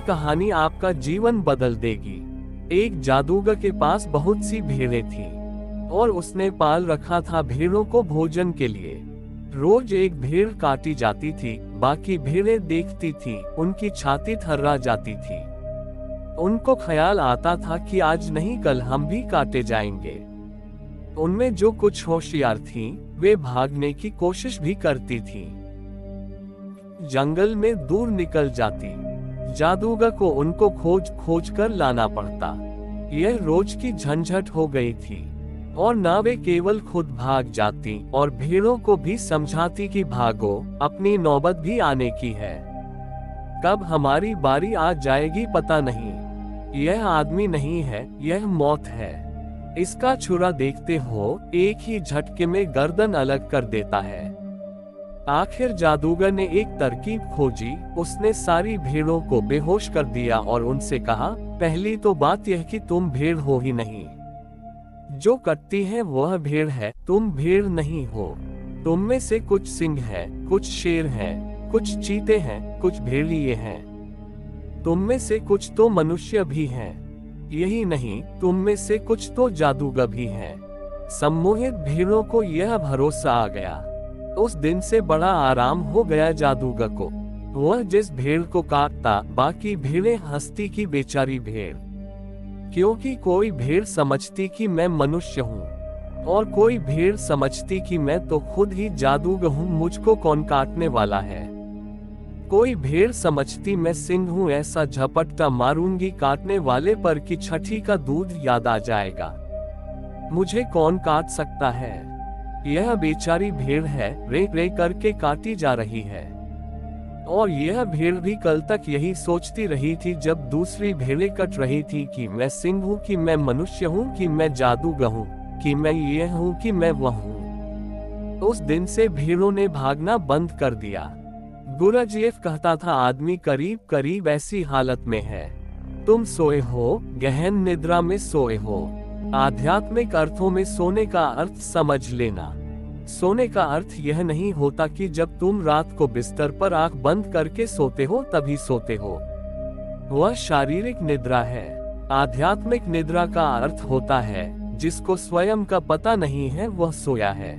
कहानी आपका जीवन बदल देगी। एक जादूगर के पास बहुत सी भेड़ें थीं और उसने पाल रखा था भेड़ों को भोजन के लिए। रोज एक भेड़ काटी जाती थी, बाकी भेड़ें देखती थीं, उनकी छाती थर्रा जाती थी। उनको ख्याल आता था कि आज नहीं कल हम भी काटे जाएंगे। उनमें जो कुछ होशियार थीं, वे भागने की कोशिश भी करती थीं। जंगल में दूर निकल जाती, जादूगर को उनको खोज खोज कर लाना पड़ता। यह रोज की झंझट हो गई थी और ना वे केवल खुद भाग जाती और भेड़ों को भी समझाती कि भागो, अपनी नौबत भी आने की है। कब हमारी बारी आ जाएगी पता नहीं। यह आदमी नहीं है, यह मौत है। इसका छुरा देखते हो, एक ही झटके में गर्दन अलग कर देता है। आखिर जादूगर ने एक तरकीब खोजी। उसने सारी भेड़ों को बेहोश कर दिया और उनसे कहा, पहली तो बात यह कि तुम भेड़ हो ही नहीं। जो कटती है वह भेड़ है, तुम भेड़ नहीं हो। तुम में से कुछ सिंह है, कुछ शेर है, कुछ चीते हैं, कुछ भेड़िए हैं। तुम में से कुछ तो मनुष्य भी हैं। यही नहीं, तुम में से कुछ तो जादूगर भी हैं। सम्मोहित भेड़ों को यह भरोसा आ गया। उस दिन से बड़ा आराम हो गया जादूगर को। वह जिस भेड़ को काटता, बाकी भेड़ें हंसती कि बेचारी भेड़। क्योंकि कोई भेड़ समझती कि मैं मनुष्य हूँ और कोई भेड़ समझती कि मैं तो खुद ही जादूगर हूँ, मुझको कौन काटने वाला है। कोई भेड़ समझती मैं सिंह हूँ, ऐसा झपट्टा मारूंगी काटने वाले पर कि छठी का दूध याद आ जाएगा। मुझे कौन काट सकता है। यह बेचारी भेड़ है, रे रे करके काटी जा रही है। और यह भेड़ भी कल तक यही सोचती रही थी जब दूसरी भेड़ें कट रही थी कि मैं सिंह हूँ, कि मैं मनुष्य हूँ, कि मैं जादूगर हूँ, कि मैं यह हूँ, कि मैं वह हूँ। उस दिन से भेड़ों ने भागना बंद कर दिया। गुरुजीएफ कहता था, आदमी करीब करीब ऐसी हालत में है। तुम सोए हो, गहन निद्रा में सोए हो। आध्यात्मिक अर्थों में सोने का अर्थ समझ लेना। सोने का अर्थ यह नहीं होता कि जब तुम रात को बिस्तर पर आंख बंद करके सोते हो तभी सोते हो। वह शारीरिक निद्रा है। आध्यात्मिक निद्रा का अर्थ होता है जिसको स्वयं का पता नहीं है वह सोया है।